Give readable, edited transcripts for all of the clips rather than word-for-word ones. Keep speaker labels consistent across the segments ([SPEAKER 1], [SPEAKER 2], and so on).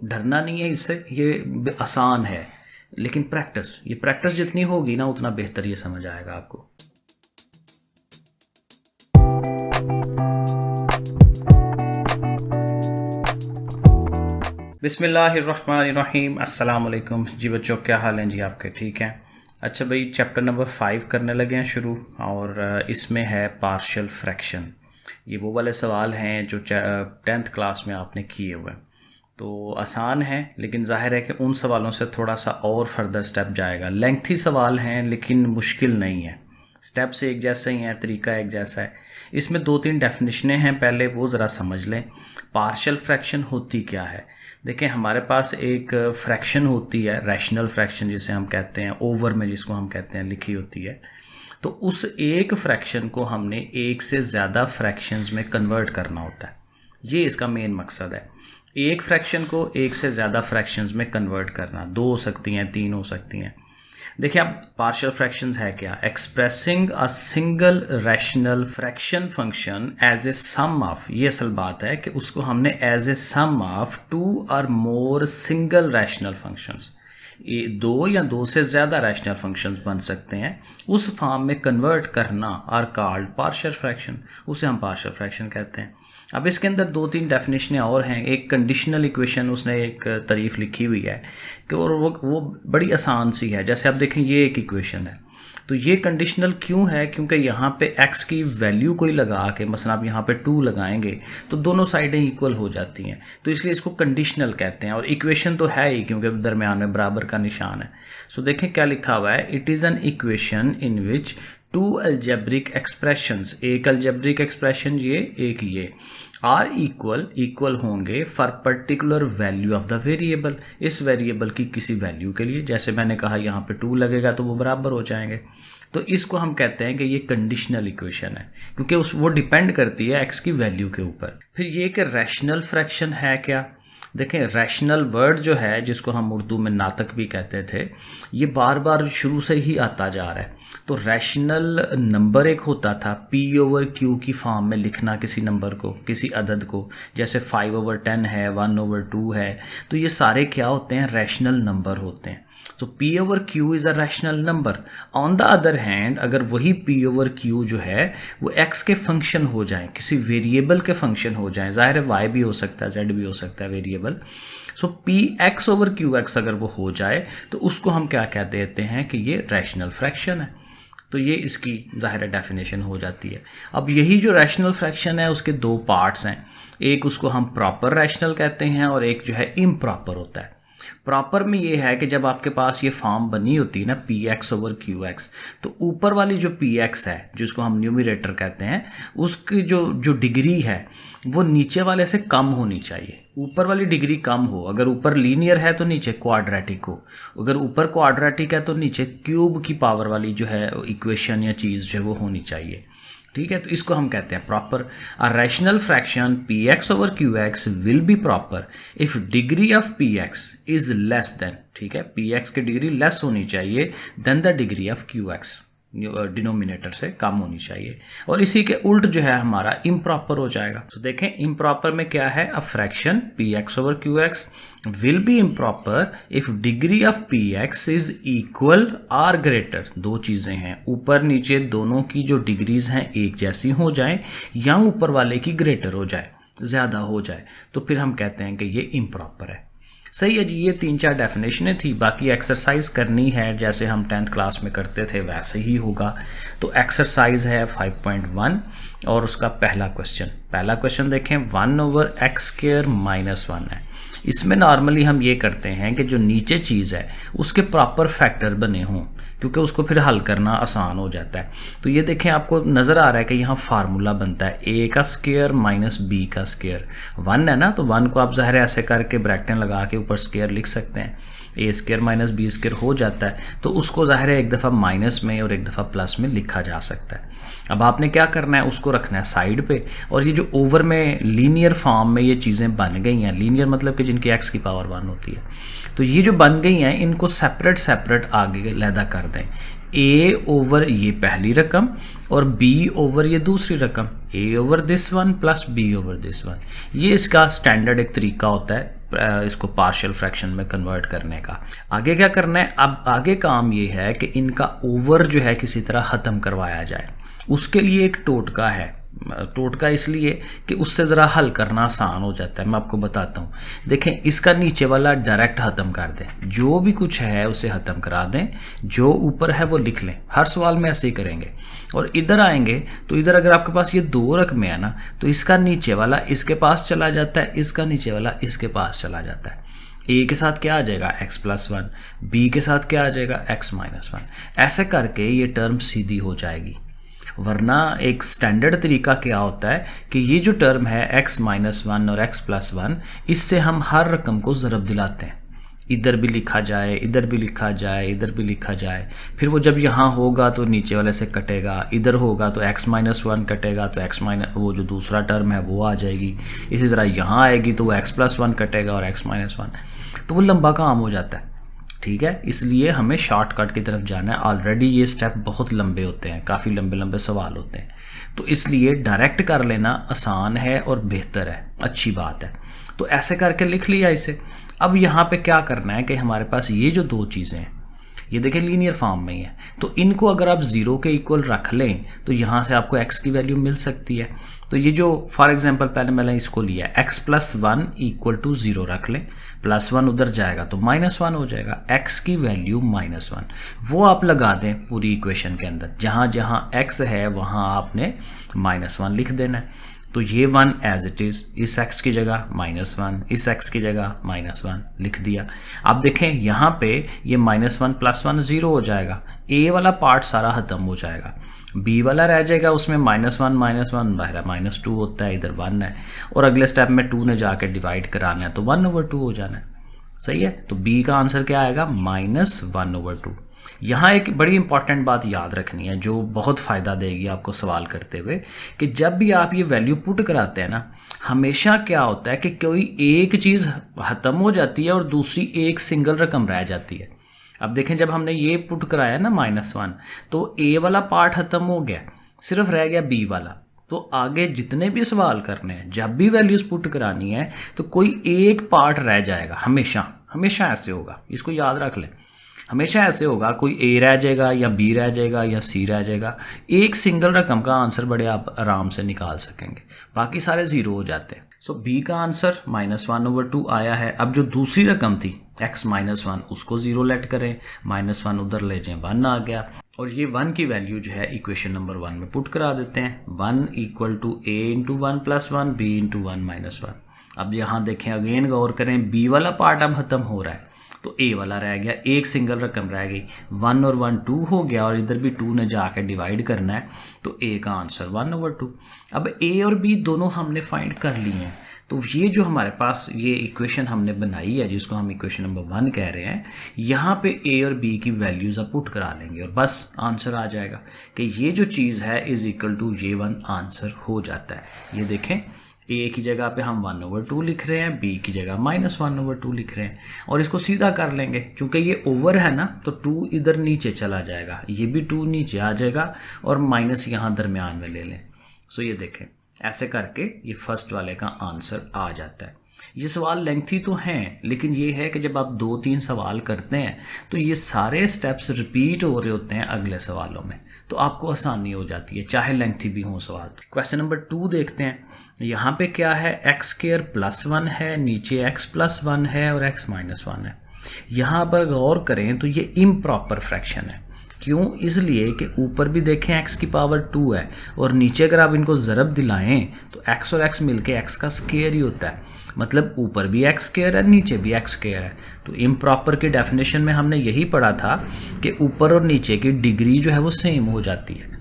[SPEAKER 1] डरना नहीं है इससे, ये आसान है, लेकिन ये प्रैक्टिस जितनी होगी ना उतना बेहतर ये समझ आएगा आपको। बिस्मिल्लाहिर्रहमानिर्रहीम, अस्सलाम वालेकुम जी बच्चों, क्या हाल हैं जी आपके? ठीक हैं। अच्छा भाई, चैप्टर नंबर 5 करने लगे हैं शुरू, और इसमें है पार्शियल फ्रैक्शन। ये वो वाले सवाल हैं जो 10th क्लास में आपने किए हुए हैं, तो आसान है, लेकिन जाहिर है कि उन सवालों से थोड़ा सा और फर्दर स्टेप जाएगा। लेंथी सवाल हैं लेकिन मुश्किल नहीं है, स्टेप्स एक जैसे ही हैं, तरीका एक जैसा है। इसमें 2-3 डेफिनेशनें हैं, पहले वो ज़रा समझ लें। पार्शियल फ्रैक्शन होती क्या है? देखें, हमारे पास एक फ्रैक्शन होती है, रैशनल फ्रैक्शन जिसे हम कहते हैं, ओवर में जिसको हम कहते हैं लिखी होती है। तो उस एक फ्रैक्शन को हमने एक से ज़्यादा फ्रैक्शंस में कन्वर्ट करना होता है, ये इसका मेन मकसद है। एक फ्रैक्शन को एक से ज़्यादा फ्रैक्शंस में कन्वर्ट करना, 2 हो सकती हैं, 3 हो सकती हैं। देखिए, अब पार्शियल फ्रैक्शंस है क्या? Expressing a single rational fraction function as a sum of, ये असल बात है कि उसको हमने एज ए सम ऑफ 2 और मोर सिंगल रैशनल फंक्शंस, ये 2 या 2 से ज़्यादा रैशनल फंक्शंस बन सकते हैं, उस फॉर्म में कन्वर्ट करना आर कॉल्ड पार्शियल फ्रैक्शन, उसे हम पार्शियल फ्रैक्शन कहते हैं। अब इसके अंदर 2-3 डेफिनेशनें और हैं। एक कंडीशनल इक्वेशन उसने एक तारीफ लिखी हुई है कि, और वो बड़ी आसान सी है। जैसे आप देखें, ये एक इक्वेशन है, तो ये कंडीशनल क्यों है? क्योंकि यहाँ पे x की वैल्यू कोई लगा के, मसलन आप यहाँ पे 2 लगाएंगे तो दोनों साइडें इक्वल हो जाती हैं, तो इसलिए इसको कंडीशनल कहते हैं। और इक्वेशन तो है ही, क्योंकि दरमियान में बराबर का निशान है। सो देखें क्या लिखा हुआ है, it is an equation in which 2 algebraic expressions, एक अलजेब्रिक एक्सप्रेशन ये, एक ये, आर इक्वल होंगे for particular value of the variable, इस वेरिएबल की किसी वैल्यू के लिए। जैसे मैंने कहा यहाँ पे 2 लगेगा तो वो बराबर हो जाएंगे। तो इसको हम कहते हैं कि ये कंडीशनल इक्वेशन है, क्योंकि वो डिपेंड करती है x की वैल्यू के ऊपर। फिर ये कि रैशनल फ्रैक्शन है क्या? देखें, रैशनल वर्ड जो है, जिसको हम उर्दू में नातक भी कहते थे, ये बार बार शुरू से ही आता जा रहा है। तो रैशनल नंबर एक होता था p/q की फॉर्म में लिखना किसी नंबर को, किसी अदद को, जैसे 5/10 है, 1/2 है, तो ये सारे क्या होते हैं? रैशनल नंबर होते हैं। तो p/q is a rational number. On the other hand, अगर वही p/q जो है वो x के फंक्शन हो जाए, किसी वेरिएबल के फंक्शन हो जाए, ज़ाहिर है y भी हो सकता है, z भी हो सकता है वेरिएबल। सो px/qx अगर वो हो जाए तो उसको हम क्या कह देते हैं कि ये रैशनल फ्रैक्शन है। तो ये इसकी ज़ाहिर डेफिनेशन हो जाती है। अब यही जो रैशनल फ्रैक्शन है उसके 2 पार्ट्स हैं, एक उसको हम प्रॉपर रैशनल कहते हैं और एक जो है इम्प्रॉपर होता है। प्रॉपर में ये है कि जब आपके पास ये फॉर्म बनी होती है ना px/qx, तो ऊपर वाली जो px है, जिसको हम न्यूमरेटर कहते हैं, उसकी जो डिग्री है वो नीचे वाले से कम होनी चाहिए। ऊपर वाली डिग्री कम हो, अगर ऊपर लीनियर है तो नीचे क्वाड्रेटिक हो, अगर ऊपर क्वाड्रेटिक है तो नीचे क्यूब की पावर वाली जो है इक्वेशन या चीज़ जो है वो होनी चाहिए। ठीक है, तो इसको हम कहते हैं proper. A rational fraction px/qx will be proper if degree of px is less than, ठीक है, px की डिग्री लेस होनी चाहिए than the degree of qx, denominator से कम होनी चाहिए। और इसी के उल्ट जो है हमारा इम्प्रॉपर हो जाएगा। तो देखें, इम्प्रॉपर में क्या है? A fraction px/qx will be improper if degree of px is equal or greater, 2 चीजें हैं, ऊपर नीचे दोनों की जो डिग्रीज हैं एक जैसी हो जाए, या ऊपर वाले की ग्रेटर हो जाए, ज्यादा हो जाए, तो फिर हम कहते हैं कि ये इम्प्रॉपर है। सही है जी, ये 3-4 डेफिनेशनें थी। बाकी एक्सरसाइज करनी है, जैसे हम 10th क्लास में करते थे वैसे ही होगा। तो एक्सरसाइज है 5.1 और उसका पहला क्वेश्चन देखें, 1/x² - 1 है। इसमें नॉर्मली हम ये करते हैं कि जो नीचे चीज़ है उसके प्रॉपर फैक्टर बने हों, क्योंकि उसको फिर हल करना आसान हो जाता है। तो ये देखें, आपको नज़र आ रहा है कि यहाँ फार्मूला बनता है a² - b²। 1 है ना, तो 1 को आप ज़ाहिर ऐसे करके ब्रैकेट लगा के ऊपर स्क्वायर लिख सकते हैं, a² - b² हो जाता है। तो उसको ज़ाहिर है एक दफ़ा माइनस में और एक दफ़ा प्लस में लिखा जा सकता है। अब आपने क्या करना है, उसको रखना है साइड पे। और ये जो ओवर में लीनियर फॉर्म में ये चीज़ें बन गई हैं, लीनियर मतलब कि जिनकी x की पावर 1 होती है, तो ये जो बन गई हैं इनको सेपरेट आगे लैदा कर दें। a/, ये पहली रकम, और b/, ये दूसरी रकम, a/this one plus b/this one। ये इसका स्टैंडर्ड एक तरीका होता है इसको पार्शियल फ्रैक्शन में कन्वर्ट करने का। आगे क्या करना है, अब आगे काम ये है कि इनका ओवर जो है किसी तरह ख़त्म करवाया जाए। उसके लिए एक टोटका है। टोटका इसलिए कि उससे ज़रा हल करना आसान हो जाता है। मैं आपको बताता हूँ। देखें, इसका नीचे वाला डायरेक्ट ख़त्म कर दें, जो भी कुछ है उसे ख़त्म करा दें, जो ऊपर है वो लिख लें। हर सवाल में ऐसे ही करेंगे। और इधर आएंगे तो इधर अगर आपके पास ये दो रकमें है ना, तो इसका नीचे वाला इसके पास चला जाता है, इसका नीचे वाला इसके पास चला जाता है। ए के साथ क्या आ जाएगा x+1, बी के साथ क्या आ जाएगा x-1। ऐसे करके ये टर्म सीधी हो जाएगी। वरना एक स्टैंडर्ड तरीका क्या होता है कि ये जो टर्म है x-1 और x+1, इससे हम हर रकम को ज़रब दिलाते हैं। इधर भी लिखा जाए, इधर भी लिखा जाए, इधर भी लिखा जाए। फिर वो जब यहाँ होगा तो नीचे वाले से कटेगा, इधर होगा तो x-1 कटेगा तो वो जो दूसरा टर्म है वो आ जाएगी। इसी तरह यहाँ आएगी तो वो x+1 कटेगा और x-1, तो वो लंबा काम हो जाता है। ठीक है, इसलिए हमें शॉर्टकट की तरफ जाना है। ऑलरेडी ये स्टेप बहुत लंबे होते हैं, काफ़ी लंबे लंबे सवाल होते हैं, तो इसलिए डायरेक्ट कर लेना आसान है और बेहतर है, अच्छी बात है। तो ऐसे करके लिख लिया इसे। अब यहाँ पे क्या करना है कि हमारे पास ये जो दो चीज़ें हैं, ये देखें लीनियर फॉर्म में ही है, तो इनको अगर आप 0 के इक्वल रख लें तो यहाँ से आपको x की वैल्यू मिल सकती है। तो ये जो फॉर एग्जांपल पहले मैंने इसको लिया x+1 = 0 रख लें, +1 उधर जाएगा तो -1 हो जाएगा, x की वैल्यू -1 वो आप लगा दें पूरी इक्वेशन के अंदर। जहाँ जहाँ x है वहाँ आपने -1 लिख देना है। तो ये 1 एज इट इज़, इस x की जगह -1, इस x की जगह -1 लिख दिया। अब देखें यहाँ पे ये -1 + 1 0 हो जाएगा, a वाला पार्ट सारा ख़त्म हो जाएगा, b वाला रह जाएगा, उसमें -1 बाहर -2 होता है, इधर 1 है, और अगले स्टेप में 2 ने जाके डिवाइड कराना है तो 1/2 हो जाना है। सही है, तो b का आंसर क्या आएगा, -1/2। यहाँ एक बड़ी इंपॉर्टेंट बात याद रखनी है जो बहुत फ़ायदा देगी आपको सवाल करते हुए, कि जब भी आप ये वैल्यू पुट कराते हैं ना, हमेशा क्या होता है कि कोई एक चीज़ ख़त्म हो जाती है और दूसरी एक सिंगल रकम रह जाती है। अब देखें, जब हमने ये पुट कराया ना -1, तो a वाला पार्ट ख़त्म हो गया, सिर्फ रह गया b वाला। तो आगे जितने भी सवाल करने हैं, जब भी वैल्यूज़ पुट करानी है तो कोई एक पार्ट रह जाएगा, हमेशा हमेशा ऐसे होगा, इसको याद रख लें। हमेशा ऐसे होगा, कोई a रह जाएगा या b रह जाएगा या c रह जाएगा। एक सिंगल रकम का आंसर बड़े आप आराम से निकाल सकेंगे, बाकी सारे 0 हो जाते हैं। सो b का आंसर -1/2 आया है। अब जो दूसरी रकम थी x-1, उसको 0 लेट करें, -1 उधर ले जाएं, 1 आ गया, और ये 1 की वैल्यू जो है इक्वेशन नंबर 1 में पुट करा देते हैं। 1 = a × 1 + 1 b × 1 - 1। अब यहाँ देखें, अगेन गौर करें, b वाला पार्ट अब खत्म हो रहा है तो a वाला रह गया, एक सिंगल रकम रह गई, 1 और 1 2 हो गया, और इधर भी 2 ने जाकर डिवाइड करना है तो a का आंसर 1/2। अब a और b दोनों हमने फाइंड कर लिए हैं, तो ये जो हमारे पास ये इक्वेशन हमने बनाई है, जिसको हम इक्वेशन नंबर 1 कह रहे हैं, यहाँ पे a और b की वैल्यूज़ आप पुट करा लेंगे और बस आंसर आ जाएगा कि ये जो चीज़ है = ये 1 आंसर हो जाता है। ये देखें, a की जगह पे हम 1/2 लिख रहे हैं, b की जगह -1/2 लिख रहे हैं, और इसको सीधा कर लेंगे। चूँकि ये ओवर है ना, तो 2 इधर नीचे चला जाएगा, ये भी 2 नीचे आ जाएगा, और माइनस यहाँ दरमियान में ले लें। सो ये देखें, ऐसे करके ये फर्स्ट वाले का आंसर आ जाता है। ये सवाल लेंथी तो हैं, लेकिन ये है कि जब आप 2-3 सवाल करते हैं तो ये सारे स्टेप्स रिपीट हो रहे होते हैं अगले सवालों में, तो आपको आसानी हो जाती है, चाहे लेंथी भी हो सवाल। क्वेश्चन नंबर 2 देखते हैं। यहाँ पे क्या है, x² + 1 है, नीचे x+1 है और x-1 है। यहाँ पर गौर करें तो ये इम्प्रॉपर फ्रैक्शन है। क्यों? इसलिए कि ऊपर भी देखें x की पावर 2 है, और नीचे अगर आप इनको ज़रब दिलाएं तो x और x मिलके x का स्क्वायर ही होता है, मतलब ऊपर भी x² है, नीचे भी x² है। तो इम्प्रॉपर की डेफिनेशन में हमने यही पढ़ा था कि ऊपर और नीचे की डिग्री जो है वो सेम हो जाती है।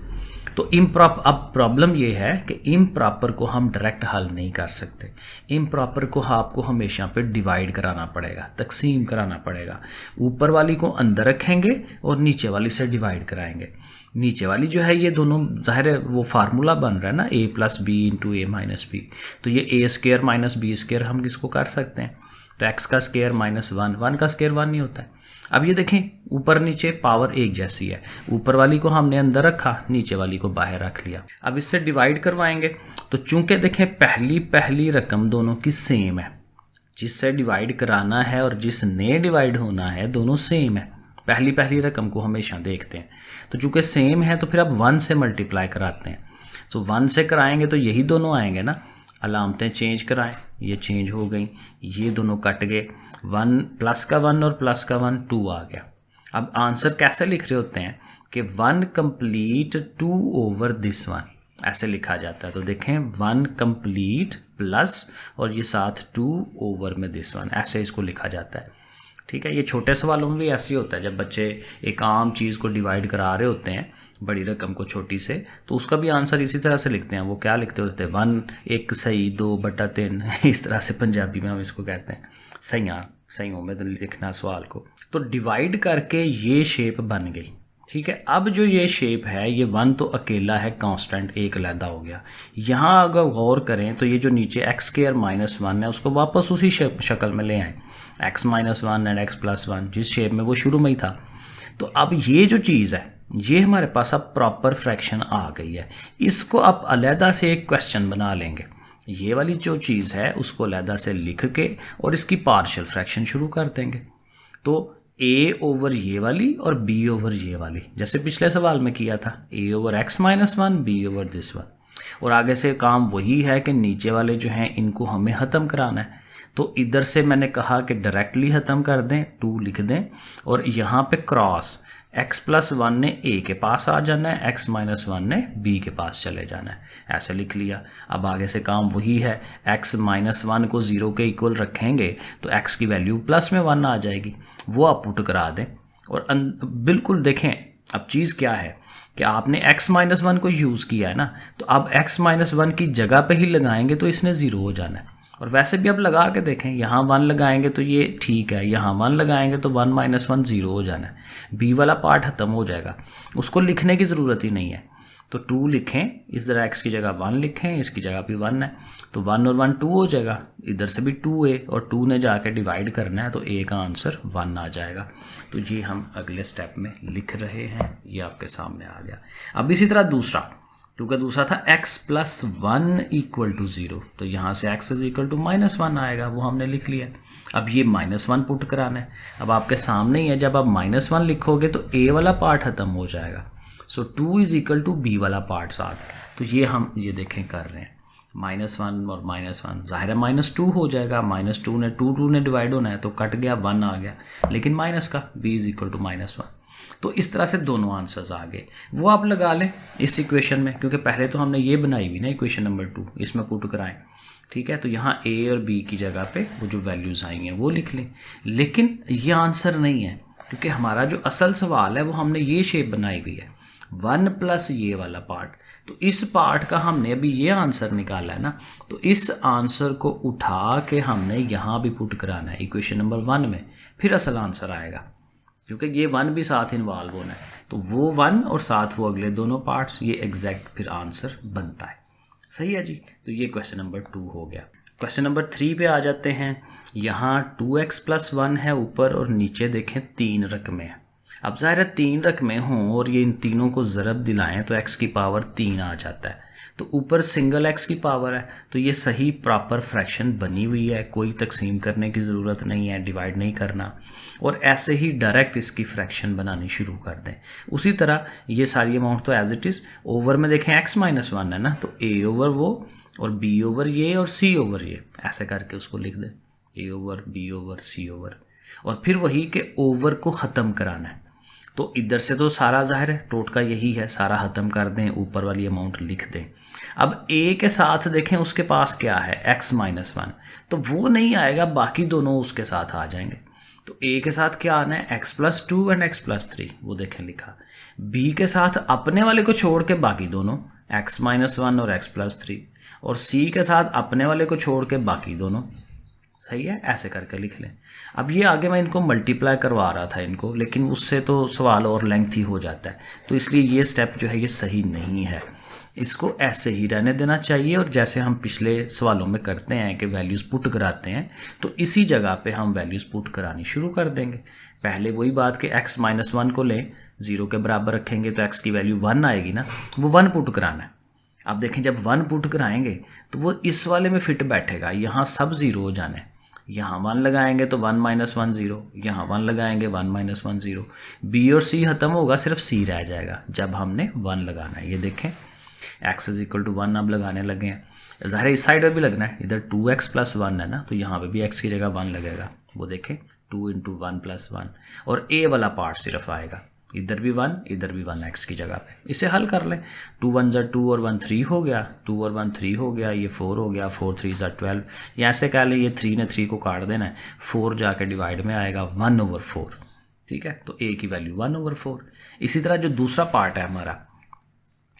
[SPEAKER 1] तो अब प्रॉब्लम ये है कि इम्प्रॉपर को हम डायरेक्ट हल नहीं कर सकते। इम्प्रॉपर को आपको हमेशा पे डिवाइड कराना पड़ेगा, तकसीम कराना पड़ेगा। ऊपर वाली को अंदर रखेंगे और नीचे वाली से डिवाइड कराएंगे। नीचे वाली जो है, ये दोनों ज़ाहिर है वो फार्मूला बन रहा है ना, a + b × a - b, तो ये a² - b² हम किसको कर सकते हैं, तो x का स्क्वायर -1, 1 का स्क्वायर 1 नहीं होता है। अब ये देखें, ऊपर नीचे पावर एक जैसी है, ऊपर वाली को हमने अंदर रखा, नीचे वाली को बाहर रख लिया। अब इससे डिवाइड करवाएंगे, तो चूंकि देखें पहली रकम दोनों की सेम है, जिससे डिवाइड कराना है और जिसने डिवाइड होना है दोनों सेम है। पहली रकम को हमेशा देखते हैं, तो चूंकि सेम है तो फिर अब 1 से मल्टीप्लाई कराते हैं। सो 1 से कराएंगे तो यही दोनों आएंगे ना, अलामतें चेंज कराएं, ये चेंज हो गई, ये दोनों कट गए, 1 प्लस का 1 और प्लस का 1 2 आ गया। अब आंसर कैसे लिख रहे होते हैं कि 1 कंप्लीट 2 ओवर दिस 1, ऐसे लिखा जाता है। तो देखें 1 कंप्लीट प्लस और ये साथ 2 ओवर में दिस 1, ऐसे इसको लिखा जाता है। ठीक है, ये छोटे सवालों में भी ऐसे ही होता है। जब बच्चे एक आम चीज़ को डिवाइड करा रहे होते हैं, बड़ी रकम को छोटी से, तो उसका भी आंसर इसी तरह से लिखते हैं। वो क्या लिखते होते हैं, 1 1 सही 2/3 इस तरह से पंजाबी में हम इसको कहते हैं। सही में लिखना सवाल को। तो डिवाइड करके ये शेप बन गई। ठीक है, अब जो ये शेप है, ये 1 तो अकेला है, कांस्टेंट एक अलहदा हो गया। यहाँ अगर गौर करें तो ये जो नीचे x² - 1 है, उसको वापस उसी शक्ल में ले आए, x - 1 एंड x + 1, जिस शेप में वो शुरू में ही था। तो अब ये जो चीज़ है, ये हमारे पास अब प्रॉपर फ्रैक्शन आ गई है। इसको अब अलहदा से एक क्वेश्चन बना लेंगे। ये वाली जो चीज़ है उसको अलहदा से लिख के और इसकी पार्शियल फ्रैक्शन शुरू कर देंगे। तो a ओवर ये वाली और b ओवर ये वाली, जैसे पिछले सवाल में किया था, a over x - 1 b over this 1। और आगे से काम वही है कि नीचे वाले जो हैं इनको हमें ख़त्म कराना है। तो इधर से मैंने कहा कि डायरेक्टली ख़त्म कर दें, 2 लिख दें, और यहाँ पे क्रॉस x + 1 ने a के पास आ जाना है, x - 1 ने b के पास चले जाना है, ऐसे लिख लिया। अब आगे से काम वही है, x - 1 को 0 के इक्वल रखेंगे तो x की वैल्यू प्लस में 1 आ जाएगी, वो आप पुट करा दें। और बिल्कुल देखें अब चीज़ क्या है कि आपने x - 1 को यूज़ किया है ना, तो अब x - 1 की जगह पे ही लगाएंगे तो इसने 0 हो जाना है। और वैसे भी अब लगा के देखें, यहाँ 1 लगाएंगे तो ये ठीक है, यहाँ 1 लगाएंगे तो 1 - 1 0 हो जाना है, b वाला पार्ट ख़त्म हो जाएगा, उसको लिखने की ज़रूरत ही नहीं है। तो 2 लिखें, इस तरह x की जगह 1 लिखें, इसकी जगह भी 1 है, तो 1 और 1 2 हो जाएगा, इधर से भी 2a, और 2 ने जाके डिवाइड करना है तो a का आंसर 1 आ जाएगा। तो ये हम अगले स्टेप में लिख रहे हैं, ये आपके सामने आ गया। अब इसी तरह दूसरा, क्योंकि दूसरा था x + 1 = 0, तो यहाँ से x = -1 आएगा, वो हमने लिख लिया। अब ये -1 पुट कराना है। अब आपके सामने ही है, जब आप -1 लिखोगे तो a वाला पार्ट ख़त्म हो जाएगा, सो 2 = b वाला पार्ट साथ। तो ये हम ये देखें कर रहे हैं, -1 और -1, ज़ाहिर है -2 हो जाएगा, -2 ने 2 ने डिवाइड होना है तो कट गया, 1 आ गया, लेकिन माइनस का, b = -1। तो इस तरह से दोनों आंसर्स आ गए, वो आप लगा लें इस इक्वेशन में, क्योंकि पहले तो हमने ये बनाई हुई ना इक्वेशन नंबर 2, इसमें पुट कराएं। ठीक है, तो यहाँ a और b की जगह पे वो जो वैल्यूज़ आई हैं वो लिख लें। लेकिन ये आंसर नहीं है, क्योंकि हमारा जो असल सवाल है वो हमने ये शेप बनाई हुई है, 1 प्लस ये वाला पार्ट। तो इस पार्ट का हमने अभी ये आंसर निकाला है ना, तो इस आंसर को उठा के हमने यहाँ भी पुट कराना है इक्वेशन नंबर 1 में, फिर असल आंसर आएगा, क्योंकि ये 1 भी साथ इन्वॉल्व होना है। तो वो 1 और साथ वो अगले दोनों पार्ट्स, ये एग्जैक्ट फिर आंसर बनता है। सही है जी, तो ये क्वेश्चन नंबर 2 हो गया। क्वेश्चन नंबर 3 पे आ जाते हैं। यहाँ 2x + 1 है ऊपर, और नीचे देखें 3 रकमें हैं। अब ज़ाहिर है 3 रकमें हों और ये इन तीनों को ज़रब दिलाएं तो x की पावर 3 आ जाता है। तो ऊपर सिंगल x की पावर है, तो ये सही प्रॉपर फ्रैक्शन बनी हुई है, कोई तकसीम करने की ज़रूरत नहीं है, डिवाइड नहीं करना, और ऐसे ही डायरेक्ट इसकी फ्रैक्शन बनानी शुरू कर दें। उसी तरह ये सारी अमाउंट तो एज इट इज़, ओवर में देखें x - 1 है ना, तो a ओवर वो और b ओवर ये और c ओवर ये, ऐसे करके उसको लिख दें, a over b over c over, और फिर वही के ओवर को ख़त्म कराना है। तो इधर से तो सारा ज़ाहिर है टोटका यही है, सारा ख़त्म कर दें, ऊपर वाली अमाउंट लिख दें। अब a के साथ देखें उसके पास क्या है, x - 1, तो वो नहीं आएगा, बाकी दोनों उसके साथ आ जाएंगे। तो a के साथ क्या आना है, x + 2 एंड x + 3, वो देखें लिखा। b के साथ अपने वाले को छोड़ के बाकी दोनों, x - 1 और x + 3, और c के साथ अपने वाले को छोड़ के बाकी दोनों। सही है, ऐसे करके लिख लें। अब ये आगे मैं इनको मल्टीप्लाई करवा रहा था इनको, लेकिन उससे तो सवाल और लेंथी हो जाता है, तो इसलिए ये स्टेप जो है ये सही नहीं है, इसको ऐसे ही रहने देना चाहिए। और जैसे हम पिछले सवालों में करते हैं कि वैल्यूज़ पुट कराते हैं, तो इसी जगह पे हम वैल्यूज़ पुट करानी शुरू कर देंगे। पहले वही बात कि x - 1 को लें, 0 के बराबर रखेंगे तो x की वैल्यू 1 आएगी ना, वो 1 पुट कराना है। अब देखें जब 1 पुट कराएंगे तो वो इस वाले में फिट बैठेगा, यहाँ सब 0 हो जाना है, यहाँ 1 लगाएंगे तो 1 माइनस 1 0, यहाँ 1 लगाएंगे 1 माइनस 1 0, बी और सी खत्म होगा, सिर्फ सी रह जाएगा जब हमने 1 लगाना है। ये देखें x इज इक्वल टू 1 अब लगाने लगे हैं। ज़ाहिर है इस साइड पर भी लगना है, इधर 2x प्लस 1 है ना, तो यहाँ पे भी x की जगह 1 लगेगा। वो देखें 2 इंटू 1 प्लस 1, और a वाला पार्ट सिर्फ आएगा, इधर भी 1 इधर भी 1 x की जगह पे। इसे हल कर लें, 2 1 ज़ा 2 और 1 3 हो गया, 2 और 1 3 हो गया, ये 4 हो गया, 4 3 ज़ा 12, या ऐसे कह लें ये 3 ने 3 को काट देना है, 4 जाके डिवाइड में आएगा 1/4। ठीक है, तो a की वैल्यू 1/4। इसी तरह जो दूसरा पार्ट है हमारा,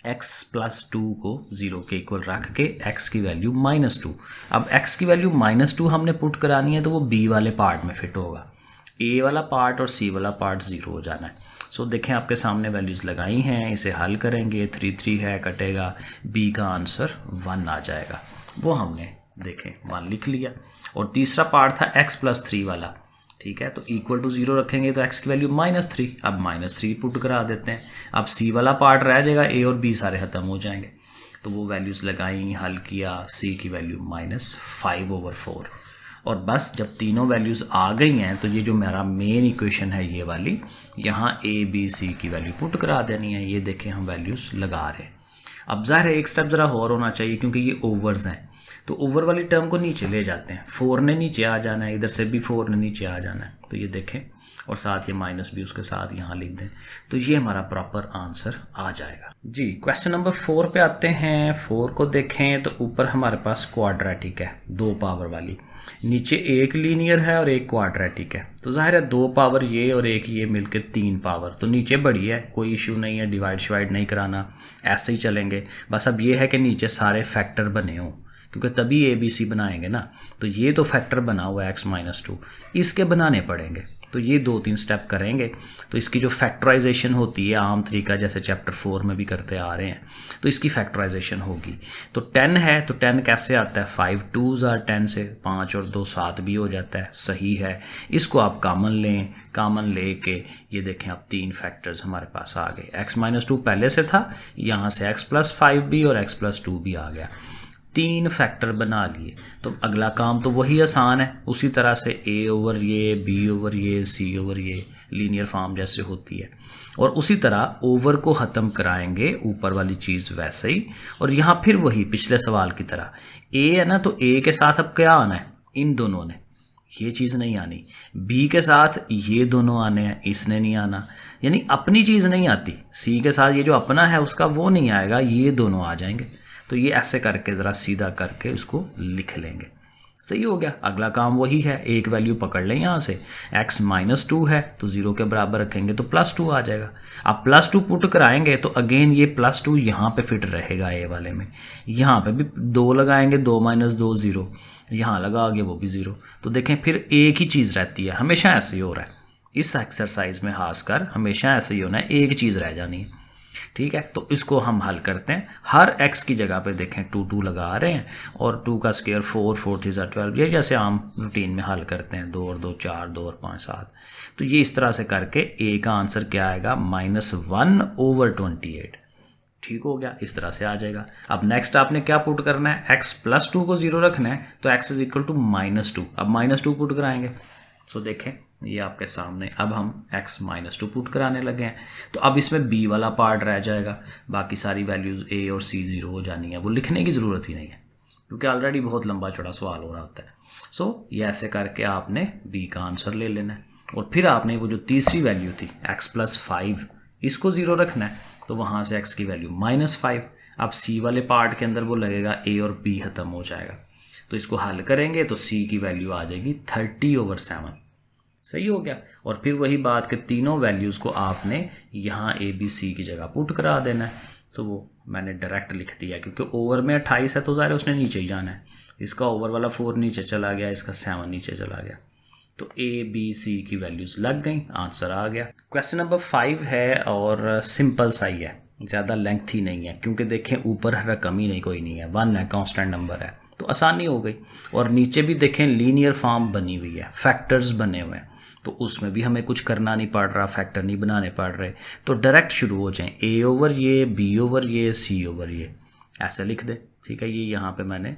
[SPEAKER 1] x प्लस 2 को 0 के इक्वल रख के x की वैल्यू -2। अब x की वैल्यू -2 हमने पुट करानी है, तो वो b वाले पार्ट में फिट होगा, a वाला पार्ट और c वाला पार्ट 0 हो जाना है। सो देखें आपके सामने वैल्यूज़ लगाई हैं, इसे हल करेंगे, 3 3 है कटेगा, b का आंसर 1 आ जाएगा। वो हमने देखें 1 लिख लिया। और तीसरा पार्ट था x प्लस 3 वाला, ठीक है, तो इक्वल टू 0 रखेंगे तो x की वैल्यू -3, अब -3 पुट करा देते हैं। अब c वाला पार्ट रह जाएगा, a और b सारे ख़त्म हो जाएंगे, तो वो वैल्यूज़ लगाई, हल किया, c की वैल्यू -5/4। और बस जब तीनों वैल्यूज़ आ गई हैं तो ये जो मेरा मेन इक्वेशन है ये वाली, यहाँ a b c की वैल्यू पुट करा देनी है। ये देखें हम वैल्यूज़ लगा रहे हैं। अब ज़ाहिर है एक स्टेप ज़रा और होना चाहिए, क्योंकि ये ओवर्स हैं, तो ओवर वाली टर्म को नीचे ले जाते हैं, 4 ने नीचे आ जाना है, इधर से भी 4 ने नीचे आ जाना है, तो ये देखें, और साथ ये माइनस भी उसके साथ यहाँ लिख दें, तो ये हमारा प्रॉपर आंसर आ जाएगा जी। क्वेश्चन नंबर 4 पे आते हैं। 4 को देखें तो ऊपर हमारे पास क्वाड्रेटिक है, 2 पावर वाली, नीचे एक लीनियर है और एक क्वाड्रेटिक है, तो जाहिर है 2 पावर ये और एक ये मिलके 3 पावर, तो नीचे बड़ी है, कोई इशू नहीं है, डिवाइड शिवाइड नहीं कराना, ऐसे ही चलेंगे। बस अब ये है कि नीचे सारे फैक्टर बने हों, क्योंकि तभी ए बी सी बनाएंगे ना, तो ये तो फैक्टर बना हुआ है x-2, इसके बनाने पड़ेंगे, तो ये 2-3 स्टेप करेंगे। तो इसकी जो फैक्टराइजेशन होती है आम तरीका, जैसे चैप्टर 4 में भी करते आ रहे हैं, तो इसकी फैक्टराइजेशन होगी। तो 10 है तो 10 कैसे आता है, 5 2s are 10 से 5 और 2 7 भी हो जाता है, सही है। इसको आप कॉमन लें, कॉमन ले के ये देखें अब 3 फैक्टर्स हमारे पास आ गए, x-2 पहले से था, यहाँ से x+5 भी और x+2 भी आ गया, 3 फैक्टर बना लिए। तो अगला काम तो वही आसान है, उसी तरह से a ओवर ये, b ओवर ये, c ओवर ये, लीनियर फॉर्म जैसे होती है, और उसी तरह ओवर को ख़त्म कराएंगे, ऊपर वाली चीज़ वैसे ही। और यहाँ फिर वही पिछले सवाल की तरह a है ना, तो a के साथ अब क्या आना है, इन दोनों ने, ये चीज़ नहीं आनी, b के साथ ये दोनों आने हैं, इसने नहीं आना, यानी अपनी चीज़ नहीं आती, c के साथ ये जो अपना है उसका वो नहीं आएगा, ये दोनों आ जाएंगे। तो ये ऐसे करके ज़रा सीधा करके इसको लिख लेंगे, सही हो गया। अगला काम वही है, एक वैल्यू पकड़ लें यहाँ से, x-2 है तो 0 के बराबर रखेंगे तो +2 आ जाएगा। अब +2 पुट कराएंगे तो अगेन ये +2 यहाँ पे फिट रहेगा, ए वाले में, यहाँ पे भी 2 लगाएंगे, 2 - 2 0, यहाँ लगा आगे वो भी 0। तो देखें फिर एक ही चीज़ रहती है, हमेशा ऐसे ही हो रहा है, इस एक्सरसाइज में खासकर हमेशा ऐसे ही होना है, एक चीज़ रह जानी है, ठीक है। तो इसको हम हल करते हैं, हर x की जगह पे देखें 2 2 लगा रहे हैं, और 2 का स्क्वायर 4 4 3 12, ये जैसे आम रूटीन में हल करते हैं, 2 और 2 4, 2 और 5 7। तो ये इस तरह से करके a का आंसर क्या आएगा, -1/28, ठीक हो गया, इस तरह से आ जाएगा। अब नेक्स्ट आपने क्या पुट करना है, x+2 को 0 रखना है, तो x इज इक्वल टू -2, अब -2 पुट कराएंगे। सो देखें ये आपके सामने, अब हम x-2 पुट कराने लगे हैं, तो अब इसमें b वाला पार्ट रह जाएगा, बाकी सारी वैल्यूज़ a और c 0 हो जानी है, वो लिखने की ज़रूरत ही नहीं है, क्योंकि ऑलरेडी बहुत लंबा चौड़ा सवाल हो रहा होता है। सो ये ऐसे करके आपने b का आंसर ले लेना है, और फिर आपने वो जो तीसरी वैल्यू थी x+5, इसको 0 रखना है, तो वहाँ से x की वैल्यू -5। अब c वाले पार्ट के अंदर वो लगेगा, a और b ख़त्म हो जाएगा, तो इसको हल करेंगे तो c की वैल्यू आ जाएगी 30/7, सही हो गया। और फिर वही बात कि तीनों वैल्यूज़ को आपने यहाँ a b c की जगह पुट करा देना है। सो वो मैंने डायरेक्ट लिख दिया, क्योंकि ओवर में 28 है तो ज़ाहिर उसने नीचे ही जाना है, इसका ओवर वाला 4 नीचे चला गया, इसका 7 नीचे चला गया, तो a b c की वैल्यूज़ लग गई, आंसर आ गया। क्वेश्चन नंबर 5 है और सिंपल सा ही है, ज़्यादा लेंथी नहीं है, क्योंकि देखें ऊपर रकम ही नहीं, कोई नहीं है, 1 है, कांस्टेंट नंबर है, तो आसानी हो गई। और नीचे भी देखें लीनियर फॉर्म बनी हुई है, फैक्टर्स बने हुए हैं, तो उसमें भी हमें कुछ करना नहीं पड़ रहा, फैक्टर नहीं बनाने पड़ रहे, तो डायरेक्ट शुरू हो जाएं, a ओवर ये, b ओवर ये, c ओवर ये, ऐसे लिख दें, ठीक है। ये यहाँ पे मैंने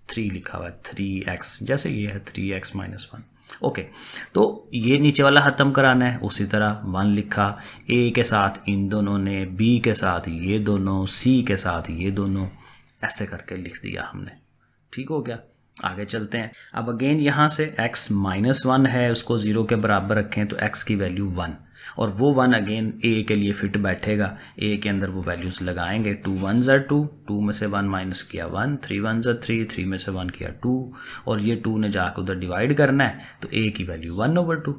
[SPEAKER 1] 3 लिखा हुआ है, 3x, जैसे ये है 3x माइनस 1। ओके, तो ये नीचे वाला ख़त्म कराना है, उसी तरह 1 लिखा, a के साथ इन दोनों ने, b के साथ ये दोनों, c के साथ ये दोनों, ऐसे करके लिख दिया हमने। ठीक हो गया, आगे चलते हैं। अब अगेन यहाँ से x माइनस 1 है, उसको 0 के बराबर रखें तो x की वैल्यू 1, और वो 1 अगेन a के लिए फिट बैठेगा, a के अंदर वो वैल्यूज़ लगाएंगे। 2 1 ज़ा 2, 2 में से 1 माइनस किया 1, 3 1 ज़ा 3, 3 में से 1 किया 2, और ये 2 ने जाकर उधर डिवाइड करना है, तो a की वैल्यू 1/2।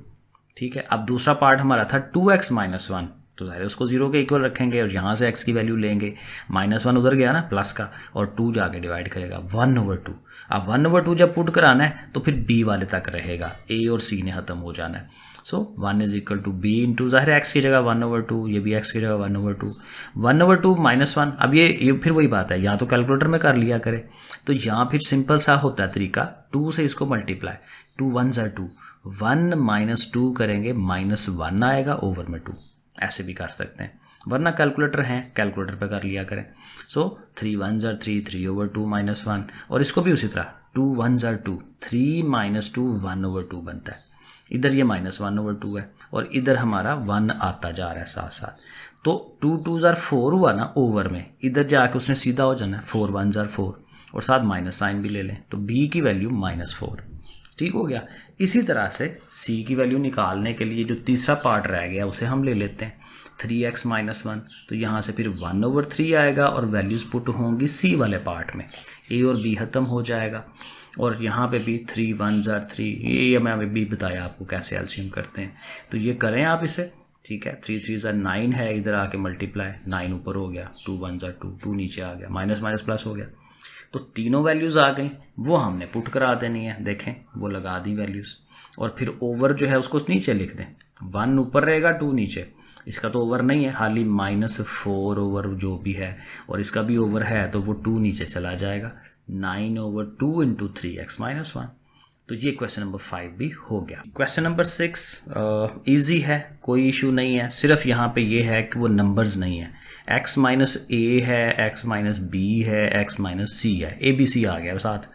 [SPEAKER 1] ठीक है, अब दूसरा पार्ट हमारा था 2x माइनस 1, तो ज़ाहिर है उसको 0 के इक्वल रखेंगे और यहाँ से x की वैल्यू लेंगे, -1 उधर गया ना प्लस का, और 2 जाके डिवाइड करेगा 1/2। अब 1/2 जब पुट कराना है तो फिर b वाले तक रहेगा, a और c ने ख़त्म हो जाना है। So 1 is equal to b into, ज़ाहिर है x की जगह 1/2, ये भी x की जगह 1/2, 1/2 माइनस 1। अब ये फिर वही बात है, या तो कैलकुलेटर में कर लिया करे, तो यहाँ फिर सिंपल सा होता है तरीका, 2 से इसको मल्टीप्लाई, 2 1 ज़ा 2, 1 माइनस 2 करेंगे, -1 आएगा ओवर में 2, ऐसे भी कर सकते हैं, वरना कैलकुलेटर हैं, कैलकुलेटर पे कर लिया करें। सो 3 1 ज़ा 3, 3/2 -1, और इसको भी उसी तरह 2 1 ज़ा 2, 3 - 2 1/2 बनता है। इधर ये -1/2 है, और इधर हमारा 1 आता जा रहा है साथ साथ, तो 2 2 ज़ा 4 हुआ ना ओवर में, इधर जाके उसने सीधा हो जाना है 4 1 ज़ा 4, और साथ माइनस साइन भी ले लें, तो b की वैल्यू -4। ठीक हो गया। इसी तरह से c की वैल्यू निकालने के लिए जो तीसरा पार्ट रह गया उसे हम ले लेते हैं, 3x माइनस 1, तो यहाँ से फिर 1/3 आएगा, और वैल्यूज़ पुट होंगी c वाले पार्ट में, a और b ख़त्म हो जाएगा, और यहाँ पे भी 3 1 ज़ा 3, ये मैं अभी बताया आपको कैसे एलसीएम करते हैं, तो ये करें आप इसे। ठीक है, 3 3 ज़ा 9 है, इधर आके मल्टीप्लाई, 9 ऊपर हो गया, 2 1 ज़ा 2, 2 नीचे आ गया, माइनस माइनस प्लस हो गया, तो तीनों वैल्यूज़ आ गई, वो हमने पुट करा देनी है, देखें वो लगा दी वैल्यूज़, और फिर ओवर जो है उसको नीचे लिख दें, 1 ऊपर रहेगा 2 नीचे, इसका तो ओवर नहीं है, खाली -4 ओवर जो भी है, और इसका भी ओवर है तो वो 2 नीचे चला जाएगा, 9/2 इंटू 3x माइनस 1। तो ये क्वेश्चन नंबर 5 भी हो गया। क्वेश्चन नंबर 6 इजी है, कोई इशू नहीं है, सिर्फ यहाँ पे ये है कि वो नंबर्स नहीं है, x माइनस a है, x माइनस b है, x माइनस c है, ABC आ गया साथ,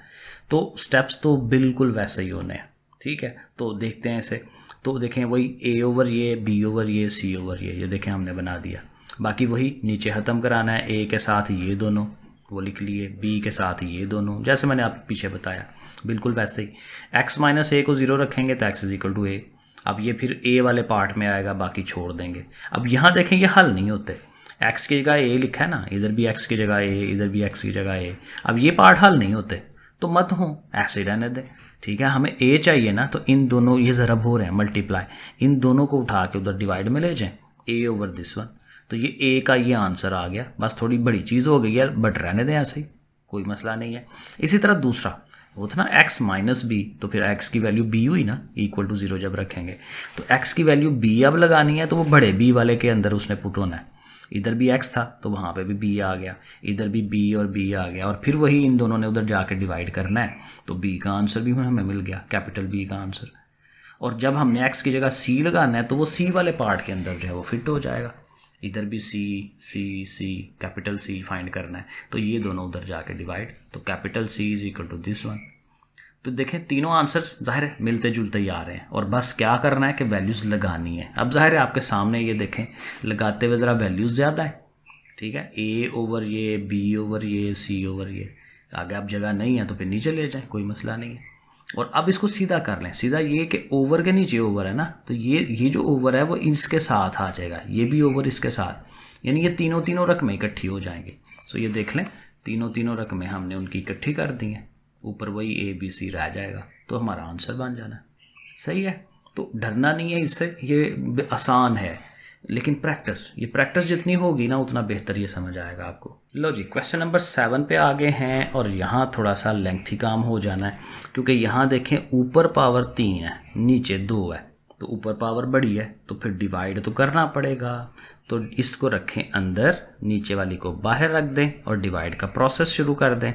[SPEAKER 1] तो स्टेप्स तो बिल्कुल वैसे ही होने हैं। ठीक है, तो देखते हैं इसे, तो देखें वही a ओवर ये, b ओवर ये, c ओवर ये देखें हमने बना दिया, बाकी वही नीचे ख़त्म कराना है, a के साथ ये दोनों वो लिख लिए, b के साथ ये दोनों, जैसे मैंने आपको पीछे बताया बिल्कुल वैसे ही। x माइनस a को 0 रखेंगे तो x is equal to a, अब ये फिर a वाले पार्ट में आएगा, बाकी छोड़ देंगे। अब यहाँ देखें ये हल नहीं होते, x की जगह a लिखा है ना, इधर भी x की जगह a, इधर भी x की जगह a, अब ये पार्ट हल नहीं होते, तो मत हो, ऐसे ही रहने दें। ठीक है, हमें a चाहिए ना, तो इन दोनों ये ज़रब हो रहे हैं मल्टीप्लाई, इन दोनों को उठा के उधर डिवाइड में ले जाएं, a ओवर दिस वन, तो ये a का ये आंसर आ गया। बस थोड़ी बड़ी चीज़ हो गई है, बट रहने दें ऐसे ही, कोई मसला नहीं है। इसी तरह दूसरा वो था ना x माइनस बी, तो फिर x की वैल्यू b हुई ना, इक्वल टू 0 जब रखेंगे, तो x की वैल्यू b अब लगानी है, तो वो बड़े b वाले के अंदर उसने पुट होना है, इधर भी x था तो वहाँ पे भी b आ गया, इधर भी b और b आ गया, और फिर वही इन दोनों ने उधर जाके डिवाइड करना है, तो b का आंसर भी हमें मिल गया, कैपिटल B का आंसर। और जब हमने x की जगह c लगाना है, तो वो c वाले पार्ट के अंदर जो है वो फिट हो जाएगा, इधर भी c c c capital C find करना है, तो ये दोनों उधर जाके डिवाइड, तो capital C is equal to this one. तो देखें तीनों आंसर ज़ाहिर है मिलते जुलते ही आ रहे हैं, और बस क्या करना है कि वैल्यूज़ लगानी है। अब ज़ाहिर है आपके सामने ये देखें, लगाते हुए ज़रा वैल्यूज़ ज़्यादा है। ठीक है, a ओवर ये, b ओवर ये, c ओवर ये, आगे आप जगह नहीं है तो फिर नीचे ले जाएं, कोई मसला नहीं है। और अब इसको सीधा कर लें, सीधा ये कि ओवर के नीचे ओवर है ना, तो ये जो ओवर है वो इसके साथ आ जाएगा, ये भी ओवर इसके साथ, यानी ये तीनों रकमें इकट्ठी हो जाएंगी। सो ये देख लें, तीनों रकमें हमने उनकी इकट्ठी कर दी हैं, ऊपर वही ABC रह जाएगा, तो हमारा आंसर बन जाना है। सही है, तो डरना नहीं है इससे, ये आसान है, लेकिन ये प्रैक्टिस जितनी होगी ना उतना बेहतर ये समझ आएगा आपको। लो जी, क्वेश्चन नंबर 7 पे आगे हैं, और यहाँ थोड़ा सा लेंथी काम हो जाना है, क्योंकि यहाँ देखें ऊपर पावर 3 है, नीचे 2 है, तो ऊपर पावर बड़ी है तो फिर डिवाइड तो करना पड़ेगा, तो इसको रखें अंदर, नीचे वाली को बाहर रख दें, और डिवाइड का प्रोसेस शुरू कर दें।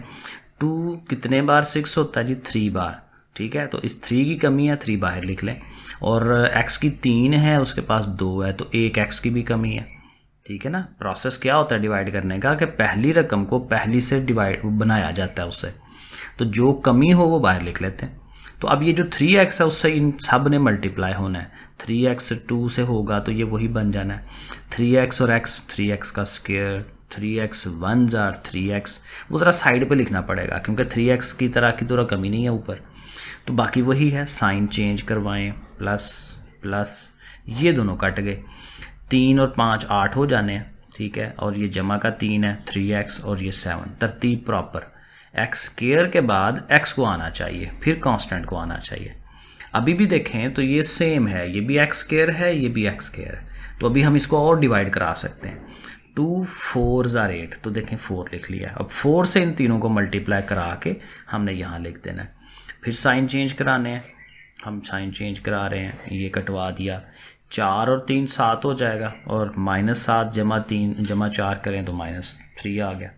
[SPEAKER 1] 2 कितने बार 6 होता है जी? 3 बार। ठीक है, तो इस 3 की कमी है, 3 बाहर लिख लें, और x की 3 है, उसके पास 2 है, तो एक x की भी कमी है, ठीक है ना। प्रोसेस क्या होता है डिवाइड करने का कि पहली रकम को पहली से डिवाइड बनाया जाता है उससे, तो जो कमी हो वो बाहर लिख लेते हैं। तो अब ये जो 3x है उससे इन सब ने मल्टीप्लाई होना है। 3x 2 से होगा तो ये वही बन जाना है 3x और x, 3x का स्क्वायर, 3x 1 जार 3x, वो ज़रा साइड पे लिखना पड़ेगा क्योंकि 3x की तरह की तो रकम ही नहीं है ऊपर। तो बाकी वही है, साइन चेंज करवाएं, प्लस प्लस, ये दोनों कट गए, 3 और 5 8 हो जाने हैं, ठीक है। और ये जमा का 3 है 3x और ये 7, तरतीब प्रॉपर। एक्स स्क्वायर के बाद x को आना चाहिए, फिर कांस्टेंट को आना चाहिए। अभी भी देखें तो ये सेम है, ये भी एक्स स्क्वायर है, ये भी एक्स स्क्वायर है। तो अभी हम इसको और डिवाइड करा सकते हैं। 2 4 जार 8, तो देखें 4 लिख लिया। अब 4 से इन तीनों को मल्टीप्लाई करा के हमने यहाँ लिख देना है। फिर साइन चेंज कराने हैं, हम साइन चेंज करा रहे हैं, ये कटवा दिया। 4 और 3 7 हो जाएगा, और -7 जमा 3 जमा 4 करें तो -3 आ गया।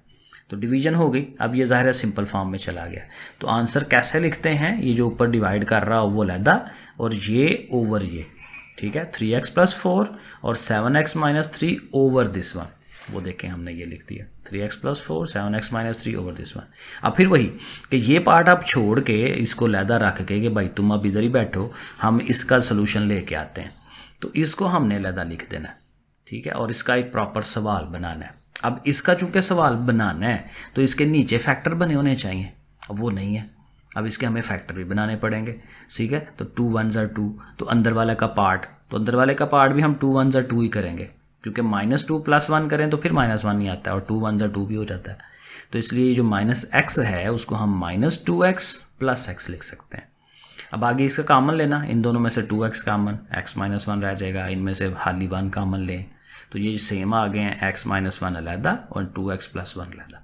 [SPEAKER 1] तो डिवीजन हो गई। अब ये ज़ाहिर है सिंपल फॉर्म में चला गया। तो आंसर कैसे लिखते हैं, ये जो ऊपर डिवाइड कर रहा हो वो लैदा और ये ओवर ये, ठीक है। 3x + 4 और 7x - 3 ओवर दिस वन, वो देखें हमने ये लिख दिया 3x + 4 7x - 3 over this one. अब फिर वही कि ये पार्ट आप छोड़ के इसको लैदा रख के कि भाई तुम अब इधर ही बैठो, हम इसका सोल्यूशन लेके आते हैं। तो इसको हमने लैदा लिख देना है, ठीक है। और इसका एक प्रॉपर सवाल बनाना है। अब इसका चूंकि सवाल बनाना है तो इसके नीचे फैक्टर बने होने चाहिए, अब वो नहीं है। अब इसके हमें फैक्टर भी बनाने पड़ेंगे, ठीक है। तो 2 1 जार 2, तो अंदर वाले का पार्ट, तो अंदर वाले का पार्ट भी हम 2 1 जार 2 ही करेंगे, क्योंकि -2 + 1 करें तो फिर -1 ही आता है, और 2 1 जार 2 भी हो जाता है। तो इसलिए जो -x है उसको हम -2x + x लिख सकते हैं। अब आगे इसका कॉमन लेना, इन दोनों में से 2x कॉमन, x - 1 रह जाएगा, इनमें से खाली 1 कॉमन लें, तो ये सेम आ गए हैं, x - 1 अलहदा और 2x + 1 अलहदा।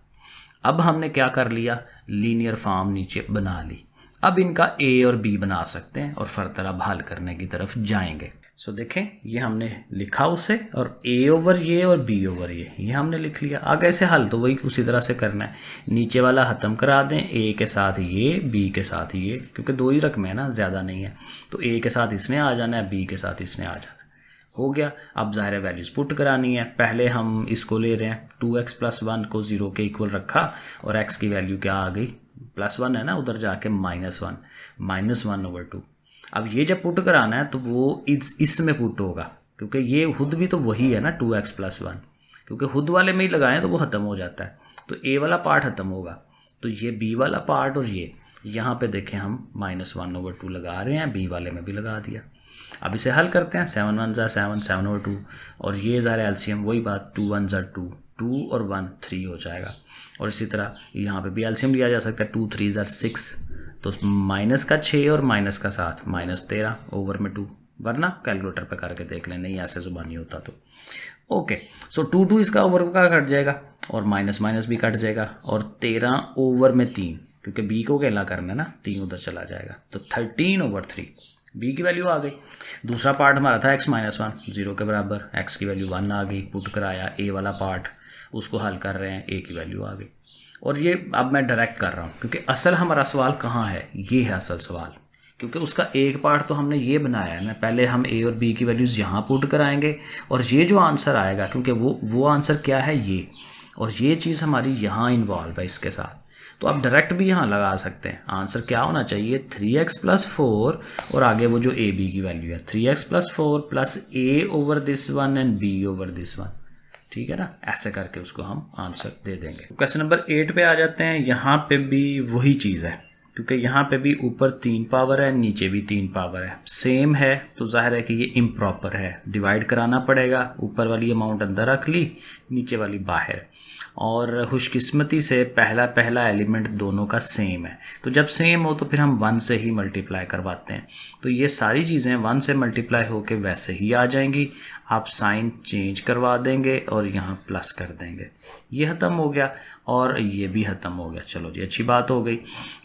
[SPEAKER 1] अब हमने क्या कर लिया, लीनियर फॉर्म नीचे बना ली। अब इनका a और b बना सकते हैं और फर्दर अब हल करने की तरफ जाएंगे। सो देखें ये हमने लिखा उसे, और a ओवर ये और b ओवर ये हमने लिख लिया। आगे से हल तो वही उसी तरह से करना है, नीचे वाला ख़त्म करा दें, a के साथ ये, b के साथ ये, क्योंकि 2 ही रकम है ना, ज़्यादा नहीं है। तो a के साथ इसने आ जाना है, b के साथ इसने आ जाना है, हो गया। अब ज़ाहिर है वैल्यूज़ पुट करानी है। पहले हम इसको ले रहे हैं 2x + 1 को 0 के इक्वल रखा, और x की वैल्यू क्या आ गई, +1 है ना, उधर जाके -1 ओवर 2। अब ये जब पुट कराना है तो वो इसमें पुट होगा, क्योंकि ये खुद भी तो वही है ना 2x + 1, क्योंकि खुद वाले में ही लगाएं तो वो ख़त्म हो जाता है। तो a वाला पार्ट ख़त्म होगा, तो ये b वाला पार्ट, और ये यहाँ पे देखें हम -1 ओवर 2 लगा रहे हैं, b वाले में भी लगा दिया। अब इसे हल करते हैं, 7 1 ज़ा 7, 7 ओवर 2, और ये ज़ाहिर एलसीएम वही बात, 2 1 ज़ा 2, 2 और 1 3 हो जाएगा। और इसी तरह यहाँ पे भी एलसीएम लिया जा सकता है, 2 3 ज़ा 6, तो माइनस का 6 और माइनस का 7, -13 ओवर में 2, वरना कैलकुलेटर पे करके देख लें, नहीं ऐसे ज़ुबानी होता तो ओके। सो 2 2 इसका ओवर का कट जाएगा, और माइनस माइनस भी कट जाएगा, और 13 ओवर में 3, क्योंकि b को अकेला करना है ना, 3 उधर चला जाएगा, तो 13 ओवर 3 b की वैल्यू आ गई। दूसरा पार्ट हमारा था x - 1 0 के बराबर, x की वैल्यू 1 आ गई, पुट कराया। a वाला पार्ट उसको हल कर रहे हैं, a की वैल्यू आ गई। और ये अब मैं डायरेक्ट कर रहा हूँ, क्योंकि असल हमारा सवाल कहाँ है, ये है असल सवाल, क्योंकि उसका एक पार्ट तो हमने ये बनाया है ना, पहले हम a और b की वैल्यूज़ यहाँ पुट कराएंगे, और ये जो आंसर आएगा, क्योंकि वो आंसर क्या है ये, और ये चीज़ हमारी यहाँ इन्वॉल्व है इसके साथ, तो आप डायरेक्ट भी यहाँ लगा सकते हैं। आंसर क्या होना चाहिए, 3x + 4 और आगे वो जो a b की वैल्यू है, 3x + 4 + a over this one and b over this one, ठीक है ना। ऐसे करके उसको हम आंसर दे देंगे। क्वेश्चन नंबर 8 पे आ जाते हैं। यहाँ पे भी वही चीज़ है, क्योंकि यहाँ पे भी ऊपर 3 पावर है, नीचे भी 3 पावर है, सेम है, तो जाहिर है कि ये इम्प्रॉपर है, डिवाइड कराना पड़ेगा। ऊपर वाली अमाउंट अंदर रख ली, नीचे वाली बाहर, और खुशकिस्मती से पहला एलिमेंट दोनों का सेम है, तो जब सेम हो तो फिर हम 1 से ही मल्टीप्लाई करवाते हैं। तो ये सारी चीज़ें 1 से मल्टीप्लाई होके वैसे ही आ जाएंगी। आप साइन चेंज करवा देंगे और यहाँ प्लस कर देंगे, ये ख़त्म हो गया, और ये भी ख़त्म हो गया। चलो जी, अच्छी बात हो गई।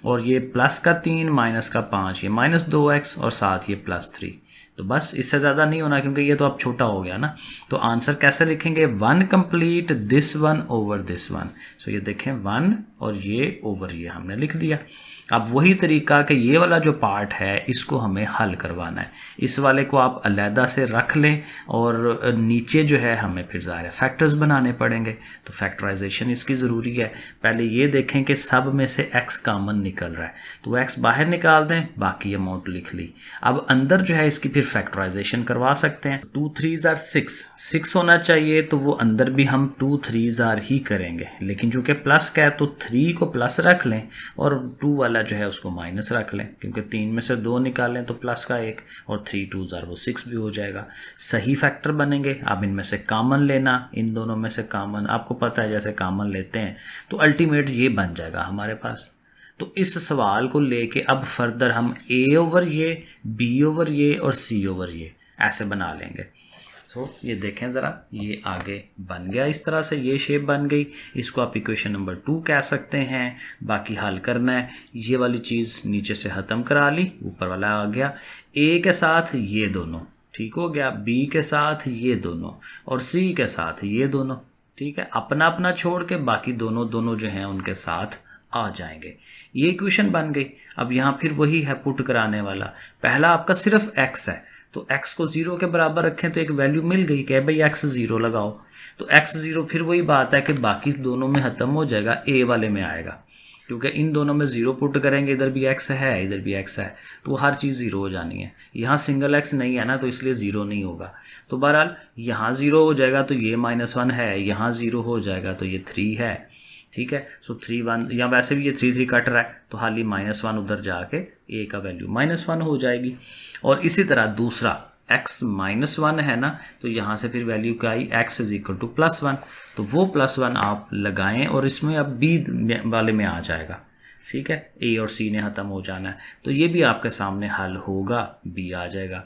[SPEAKER 1] और ये प्लस का 3 माइनस का 5, ये -2x, और साथ ये +3, तो बस इससे ज़्यादा नहीं होना, क्योंकि ये तो अब छोटा हो गया ना। तो आंसर कैसे लिखेंगे, 1 complete this one over this one. So ये देखें 1 और ये ओवर ये हमने लिख दिया। अब वही तरीका कि ये वाला जो पार्ट है इसको हमें हल करवाना है, इस वाले को आप अलहदा से रख लें और नीचे जो है हमें फिर ज़ाहिर फैक्टर्स बनाने पड़ेंगे, तो फैक्टराइजेशन इसकी ज़रूरी है। पहले ये देखें कि सब में से x कॉमन निकल रहा है, तो x बाहर निकाल दें, बाकी अमाउंट लिख ली। अब अंदर जो है इसकी फिर फैक्टराइजेशन करवा सकते हैं। 2 3s are 6 होना चाहिए, तो वो अंदर भी हम 2 3s are ही करेंगे, लेकिन चूंकि प्लस का है तो 3 को प्लस रख लें और 2 वाला जो है उसको माइनस रख लें, क्योंकि 3 में से 2 निकालें तो प्लस का 1 और 3 2s are वो 6 भी हो जाएगा। सही फैक्टर बनेंगे। अब इनमें से कॉमन लेना, इन दोनों में से कॉमन, आपको पता है जैसे कॉमन लेते हैं तो अल्टीमेट ये बन जाएगा हमारे पास। तो इस सवाल को लेके अब फर्दर हम a ओवर ये, b ओवर ये और c ओवर ये ऐसे बना लेंगे। ये देखें ज़रा, ये आगे बन गया इस तरह से, ये शेप बन गई। इसको आप इक्वेशन नंबर 2 कह सकते हैं। बाकी हल करना है, ये वाली चीज़ नीचे से ख़त्म करा ली, ऊपर वाला आ गया। a के साथ ये दोनों ठीक हो गया, b के साथ ये दोनों और c के साथ ये दोनों, ठीक है। अपना अपना छोड़ के बाकी दोनों दोनों जो हैं उनके साथ आ जाएंगे। ये इक्वेशन बन गई। अब यहाँ फिर वही है पुट कराने वाला। पहला आपका सिर्फ x है, तो x को 0 के बराबर रखें तो एक वैल्यू मिल गई कि भाई x 0 लगाओ, तो x 0 फिर वही बात है कि बाकी दोनों में ख़त्म हो जाएगा, a वाले में आएगा, क्योंकि इन दोनों में 0 पुट करेंगे, इधर भी x है इधर भी x है, तो हर चीज़ 0 हो जानी है। यहाँ सिंगल x नहीं है ना, तो इसलिए 0 नहीं होगा। तो बहरहाल यहाँ 0 हो जाएगा तो ये -1 है, यहाँ 0 हो जाएगा तो ये 3 है, ठीक है। सो 3 1, या वैसे भी ये 3 3 कट रहा है तो हाली -1 उधर जाके a का वैल्यू -1 हो जाएगी। और इसी तरह दूसरा x -1 है ना, तो यहाँ से फिर वैल्यू क्या आई, x = +1, तो वो +1 आप लगाएं और इसमें अब b वाले में आ जाएगा, ठीक है। a और c ने ख़त्म हो जाना है, तो ये भी आपके सामने हल होगा, b आ जाएगा।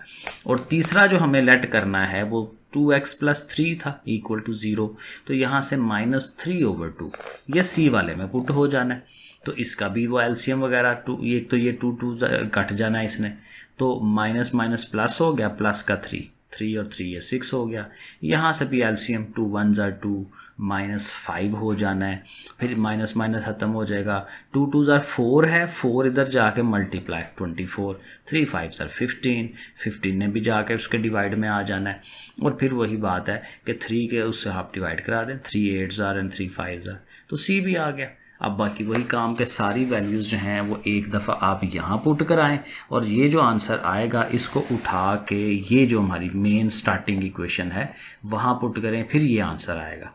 [SPEAKER 1] और तीसरा जो हमें लेट करना है वो 2x + 3 था = 0, तो यहाँ से -3/2 ये c वाले में पुट हो जाना है। तो इसका भी वो एलसीएम वगैरह एक तो ये 2 2 कट जाना है इसने, तो माइनस माइनस प्लस हो गया, प्लस का 3 और 3 ये 6 हो गया। यहाँ से भी एलसीएम 2 1s are 2 -5 हो जाना है, फिर माइनस माइनस ख़त्म हो जाएगा। 2 2s are 4 है, 4 इधर जाके मल्टीप्लाई 24, 3 5s are 15 ने भी जाके उसके डिवाइड में आ जाना है। और फिर वही बात है कि 3 के उससे आप डिवाइड करा दें, 3 8s are and 3 5s are, तो सी भी आ गया। अब बाकी वही काम के सारी वैल्यूज़ जो हैं वो एक दफ़ा आप यहाँ पुट कराएं और ये जो आंसर आएगा इसको उठा के ये जो हमारी मेन स्टार्टिंग इक्वेशन है वहाँ पुट करें, फिर ये आंसर आएगा,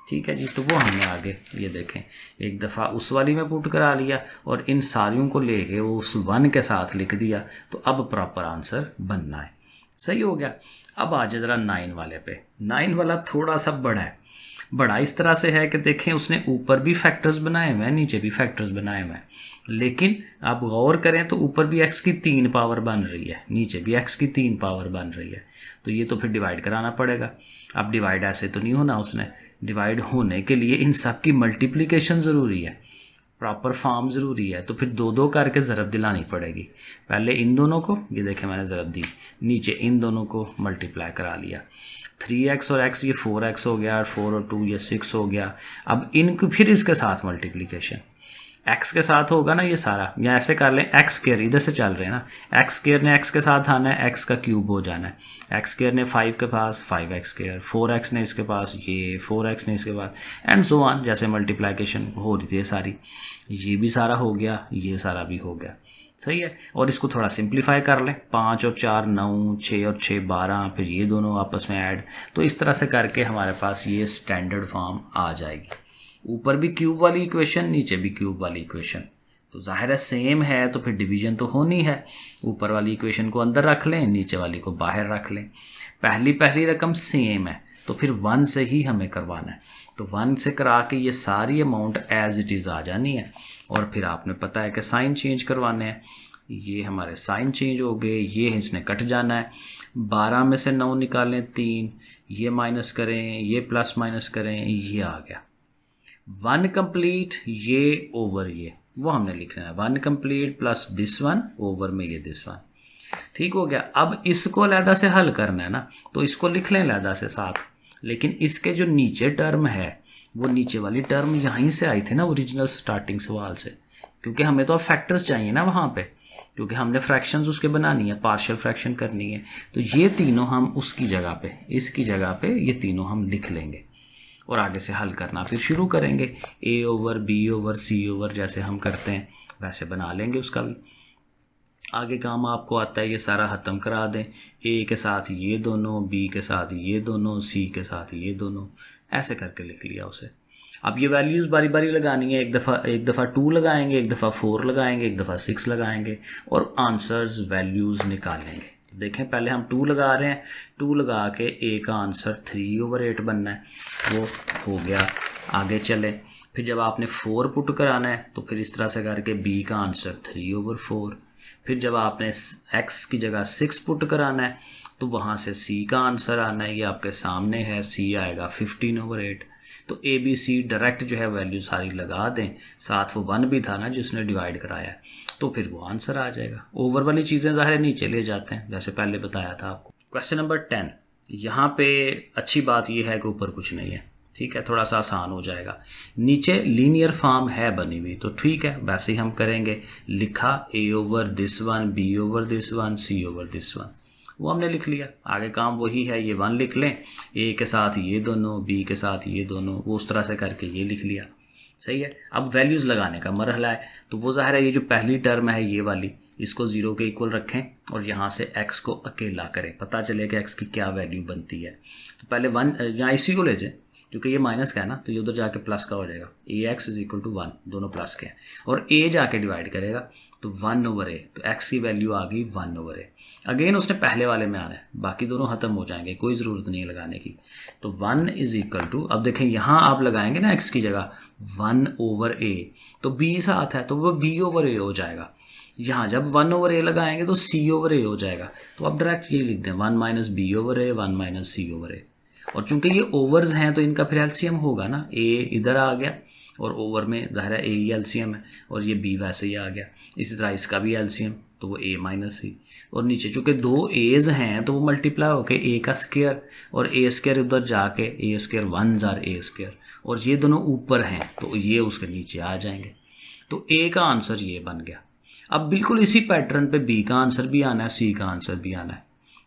[SPEAKER 1] ठीक है जी। तो वो हमने आगे ये देखें एक दफ़ा उस वाली में पुट करा लिया और इन सारियों को लेके वो उस 1 के साथ लिख दिया, तो अब प्रॉपर आंसर बनना है। सही हो गया। अब आ जाए ज़रा 9 वाले पे। 9 वाला थोड़ा सा बड़ा इस तरह से है कि देखें उसने ऊपर भी फैक्टर्स बनाए हुए हैं, नीचे भी फैक्टर्स बनाए हुए हैं, लेकिन आप गौर करें तो ऊपर भी x की 3 पावर बन रही है, नीचे भी x की 3 पावर बन रही है, तो ये तो फिर डिवाइड कराना पड़ेगा। अब डिवाइड ऐसे तो नहीं होना, उसने डिवाइड होने के लिए इन सब की मल्टीप्लिकेशन ज़रूरी है, प्रॉपर फॉर्म ज़रूरी है, तो फिर 2 2 करके ज़रब दिलानी पड़ेगी। पहले इन दोनों को, ये देखें मैंने ज़रब दी, नीचे इन दोनों को मल्टीप्लाई करा लिया, 3x और x ये 4x हो गया, और 4 और 2 ये 6 हो गया। अब इनको फिर इसके साथ मल्टीप्लिकेशन x के साथ होगा ना ये सारा, या ऐसे कर लें x स्क्वायर इधर से चल रहे हैं ना, x स्क्वायर ने x के साथ आना है, x का क्यूब हो जाना है, x स्क्वायर ने 5 के पास 5x स्क्वायर, 4x ने इसके पास ये 4x ने इसके पास, एंड सो ऑन, जैसे मल्टीप्लिकेशन हो रही थी सारी, ये भी सारा हो गया, ये सारा भी हो गया, सही है। और इसको थोड़ा सिंप्लीफाई कर लें, 5 और 4 9, 6 और 6 12, फिर ये दोनों आपस में ऐड, तो इस तरह से करके हमारे पास ये स्टैंडर्ड फॉर्म आ जाएगी। ऊपर भी क्यूब वाली इक्वेशन, नीचे भी क्यूब वाली इक्वेशन, तो जाहिर है सेम है, तो फिर डिवीजन तो होनी है। ऊपर वाली इक्वेशन को अंदर रख लें, नीचे वाली को बाहर रख लें। पहली रकम सेम है, तो फिर 1 से ही हमें करवाना है, तो 1 से करा के ये सारी अमाउंट एज इट इज़ आ जानी है। और फिर आपने पता है कि साइन चेंज करवाने हैं, ये हमारे साइन चेंज हो गए, ये इसने कट जाना है, 12 में से 9 निकालें 3, ये माइनस करें, ये प्लस माइनस करें, ये आ गया 1 कंप्लीट, ये ओवर ये वो हमने लिखना है, 1 कंप्लीट प्लस दिस 1 ओवर में ये दिस 1, ठीक हो गया। अब इसको अलहदा से हल करना है ना, तो इसको लिख लें अलहदा से साथ, लेकिन इसके जो नीचे टर्म है वो नीचे वाली टर्म यहीं से आई थी ना ओरिजिनल स्टार्टिंग सवाल से, क्योंकि हमें तो अब फैक्टर्स चाहिए ना वहाँ पे, क्योंकि हमने फ्रैक्शंस उसके बनानी है, पार्शियल फ्रैक्शन करनी है। तो ये तीनों हम उसकी जगह पे, इसकी जगह पे ये तीनों हम लिख लेंगे और आगे से हल करना फिर शुरू करेंगे। ए ओवर बी ओवर सी ओवर जैसे हम करते हैं वैसे बना लेंगे उसका भी। आगे काम आपको आता है, ये सारा ख़त्म करा दें। ए के साथ ये दोनों, बी के साथ ये दोनों, सी के साथ ये दोनों, ऐसे करके लिख लिया उसे। अब ये वैल्यूज़ बारी बारी लगानी है, एक दफ़ा 2 लगाएंगे, एक दफ़ा 4 लगाएंगे, एक दफ़ा 6 लगाएंगे और आंसर्स वैल्यूज़ निकालेंगे। तो देखें पहले हम 2 लगा रहे हैं, 2 लगा के ए का आंसर 3/8 बनना है, वो हो गया। आगे चले, फिर जब आपने 4 पुट कराना है तो फिर इस तरह से करके बी का आंसर 3/4। फिर जब आपने x की जगह 6 पुट कराना है तो वहाँ से c का आंसर आना है, ये आपके सामने है, c आएगा 15/8। तो ए बी सी डायरेक्ट जो है वैल्यू सारी लगा दें, साथ वो 1 भी था ना जिसने डिवाइड कराया है, तो फिर वो आंसर आ जाएगा। ओवर वाली चीज़ें ज़ाहिर नीचे ले जाते हैं जैसे पहले बताया था आपको। क्वेश्चन नंबर 10, यहाँ पे अच्छी बात ये है कि ऊपर कुछ नहीं है, ठीक है, थोड़ा सा आसान हो जाएगा। नीचे लीनियर फॉर्म है बनी हुई तो ठीक है, वैसे ही हम करेंगे। लिखा A over this one, B over this one, C over this one, वो हमने लिख लिया। आगे काम वही है, ये 1 लिख लें, ए के साथ ये दोनों, बी के साथ ये दोनों, वो उस तरह से करके ये लिख लिया। सही है। अब वैल्यूज़ लगाने का मरहला है, तो वो ज़ाहिर है ये जो पहली टर्म है ये वाली, इसको 0 के इक्वल रखें और यहाँ से x को अकेला करें, पता चले कि x की क्या वैल्यू बनती है। तो पहले 1 यहाँ इसी को ले जाए, क्योंकि ये माइनस का है ना तो ये उधर जाके प्लस का हो जाएगा। ax = 1, दोनों प्लस के हैं, और a जाके डिवाइड करेगा तो 1/a, तो x की वैल्यू आ गई 1/a। अगेन उसने पहले वाले में आना है, बाकी दोनों ख़त्म हो जाएंगे, कोई ज़रूरत नहीं है लगाने की। तो 1 अब देखें यहाँ आप लगाएंगे ना x की जगह 1/a, तो b साथ है तो वो b/a हो जाएगा। यहाँ जब 1/a लगाएंगे तो c/a हो जाएगा। तो आप डायरेक्ट ये लिख दें 1 - b/a, 1 - c/a। और चूंकि ये ओवर्स हैं तो इनका फिर एलसीएम होगा ना, a इधर आ गया और ओवर में ज़ाहिर है a ही एलसीएम है, और ये b वैसे ही आ गया। इसी तरह इसका भी एलसीएम, तो वो a - c, और नीचे चूंकि 2 a's हैं तो वो मल्टीप्लाई होके a का स्क्वायर, और a² उधर जाके a² 1 * a², और ये दोनों ऊपर हैं तो ये उसके नीचे आ जाएंगे। तो a का आंसर ये बन गया। अब बिल्कुल इसी पैटर्न पे b का आंसर भी आना है, c का आंसर भी आना है,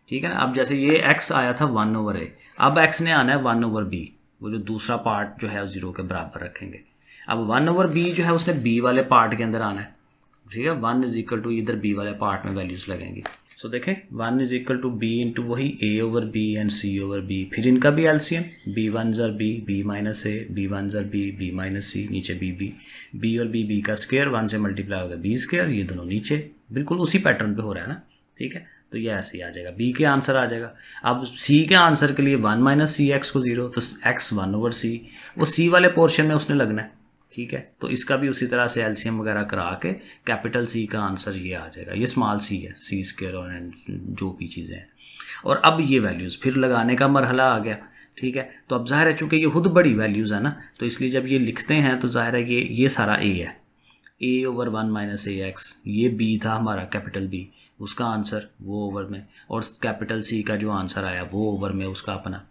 [SPEAKER 1] ठीक है ना। अब जैसे ये x आया था 1/a, अब x ने आना है 1/b, वो जो दूसरा पार्ट जो है 0 के बराबर रखेंगे। अब 1/b जो है उसने b वाले पार्ट के अंदर आना है, ठीक है। 1 = इधर b वाले पार्ट में वैल्यूज लगेंगी। सो देखें 1 = b इंटू वही a/b एंड c/b, फिर इनका भी LCM, b1 * b, b - a, b1 * b, b - c, नीचे b और b का स्क्वायर, 1 से मल्टीप्लाई होगा b², ये दोनों नीचे, बिल्कुल उसी पैटर्न पे हो रहा है ना, ठीक है। तो ये ऐसे ही आ जाएगा, b के आंसर आ जाएगा। अब c के आंसर के लिए 1 - c x को 0, तो x 1/c, वो c वाले पोर्शन में उसने लगना है, ठीक है। तो इसका भी उसी तरह से एलसीएम वगैरह करा के कैपिटल C का आंसर ये आ जाएगा। ये स्मॉल c है, c² और जो भी चीज़ें हैं। और अब ये वैल्यूज़ फिर लगाने का मरहला आ गया, ठीक है। तो अब जाहिर है चूँकि ये खुद बड़ी वैल्यूज़ है ना, तो इसलिए जब ये लिखते हैं तो जाहिर है ये सारा a है, a/1 - ax, ये b था हमारा कैपिटल B, उसका आंसर वो ओवर में, और कैपिटल C का जो आंसर आया वो ओवर में उसका अपना।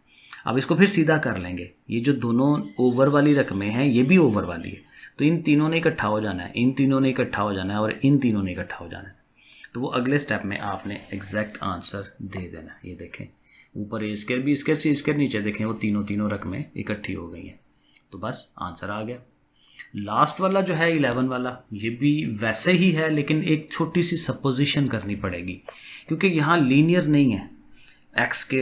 [SPEAKER 1] अब इसको फिर सीधा कर लेंगे, ये जो दोनों ओवर वाली रकमें हैं ये भी ओवर वाली है, तो इन तीनों ने इकट्ठा हो जाना है, इन तीनों ने इकट्ठा हो जाना है, और इन तीनों ने इकट्ठा हो जाना है। तो वो अगले स्टेप में आपने एग्जैक्ट आंसर दे देना। ये देखें ऊपर a² b² c², नीचे देखें वो तीनों रकमें इकट्ठी हो गई हैं, तो बस आंसर आ गया। लास्ट वाला जो है 11 वाला, ये भी वैसे ही है, लेकिन एक छोटी सी सपोजिशन करनी पड़ेगी, क्योंकि यहाँ लीनियर नहीं है, x²,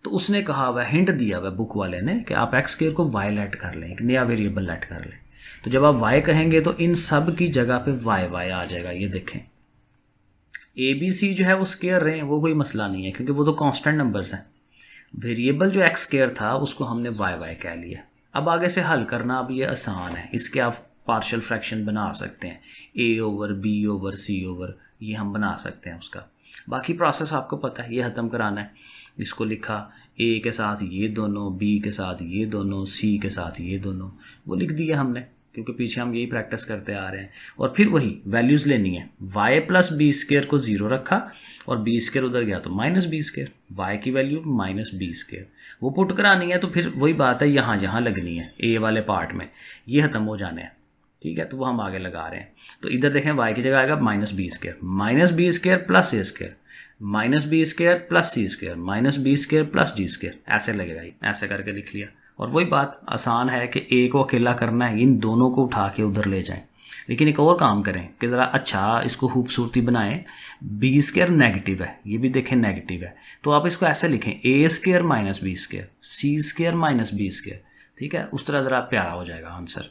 [SPEAKER 1] तो उसने कहा हुआ, हिंट दिया हुआ बुक वाले ने कि आप x² को y लेट कर लें, एक नया वेरिएबल लेट कर लें। तो जब आप y कहेंगे तो इन सब की जगह पे y आ जाएगा। ये देखें ABC जो है वो स्क्वायर रहे, वो कोई मसला नहीं है क्योंकि वो तो कांस्टेंट नंबर्स हैं। वेरिएबल जो x² था उसको हमने y कह लिया। अब आगे से हल करना अब ये आसान है, इसके आप पार्शियल फ्रैक्शन बना सकते हैं, a/b/c/, ये हम बना सकते हैं उसका। बाकी प्रोसेस आपको पता है, ये ख़त्म कराना है। इसको लिखा a के साथ ये दोनों, b के साथ ये दोनों, c के साथ ये दोनों, वो लिख दिया हमने क्योंकि पीछे हम यही प्रैक्टिस करते आ रहे हैं। और फिर वही वैल्यूज़ लेनी है, y + b² को 0 रखा और b² उधर गया तो -b², y की वैल्यू -b², वो पुट करानी है। तो फिर वही बात है, यहाँ लगनी है a वाले पार्ट में, ये ख़त्म हो जाने हैं, ठीक है, तो वो हम आगे लगा रहे हैं। तो इधर देखें y की जगह आएगा minus B square plus A square minus B square plus C square minus B square plus D square, ऐसे लगेगा, ऐसे करके लिख लिया। और वही बात आसान है कि ए को अकेला करना है, इन दोनों को उठा के उधर ले जाएं। लेकिन एक और काम करें कि ज़रा अच्छा इसको खूबसूरती बनाएं। बी स्क्वायर नेगेटिव है, ये भी देखें नेगेटिव है, तो आप इसको ऐसे लिखें ए स्क्वायर माइनस बी स्क्वायर सी स्क्वायर माइनस बी स्क्वायर, ठीक है, उस तरह ज़रा प्यारा हो जाएगा आंसर।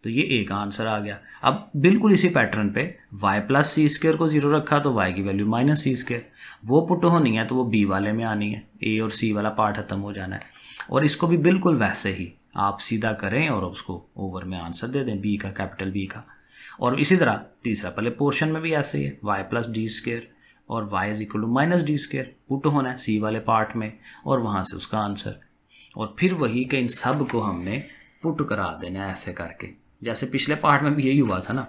[SPEAKER 1] तो ये ए का आंसर आ गया। अब बिल्कुल इसी पैटर्न पे y प्लस सी स्क्वायर को 0 रखा तो y की वैल्यू माइनस सी स्क्वायर, वो पुट होनी है तो वो b वाले में आनी है, a और c वाला पार्ट खत्म हो जाना है। और इसको भी बिल्कुल वैसे ही आप सीधा करें और उसको ओवर में आंसर दे दें b का, कैपिटल B का। और इसी तरह तीसरा पहले पोर्शन में भी ऐसे ही है, y प्लस डी स्क्वायर और y is equal to minus d square, put होना है c वाले पार्ट में और वहाँ से उसका आंसर। और फिर वही कि इन सब को हमने पुट करा देना है ऐसे करके, जैसे पिछले पार्ट में भी यही हुआ था ना।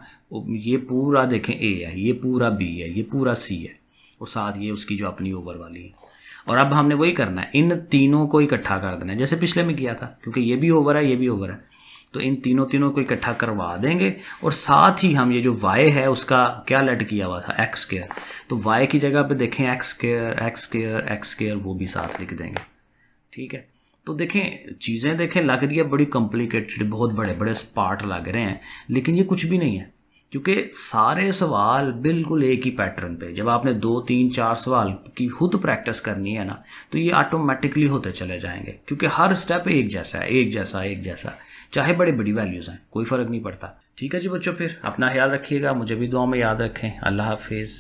[SPEAKER 1] ये पूरा देखें a है, ये पूरा b है, ये पूरा c है और साथ ये उसकी जो अपनी ओवर वाली है। और अब हमने वही करना है, इन तीनों को इकट्ठा कर देना है जैसे पिछले में किया था, क्योंकि ये भी ओवर है ये भी ओवर है, तो इन तीनों को इकट्ठा करवा देंगे। और साथ ही हम ये जो y है उसका क्या लेट किया हुआ था एक्स स्क्वायर, तो y की जगह पे देखें एक्स स्क्वायर वो भी साथ लिख देंगे, ठीक है। तो देखें चीज़ें देखें लग रही है बड़ी कॉम्प्लिकेटेड, बहुत बड़े बड़े पार्ट लग रहे हैं, लेकिन ये कुछ भी नहीं है, क्योंकि सारे सवाल बिल्कुल एक ही पैटर्न पे, जब आपने 2 3 4 सवाल की खुद प्रैक्टिस करनी है ना, तो ये ऑटोमेटिकली होते चले जाएंगे, क्योंकि हर स्टेप एक जैसा है, एक जैसा, चाहे बड़ी बड़ी वैल्यूज़ हैं, कोई फ़र्क नहीं पड़ता। ठीक है जी बच्चों, फिर अपना ख्याल रखिएगा, मुझे भी दुआ में याद रखें। अल्लाह हाफिज़।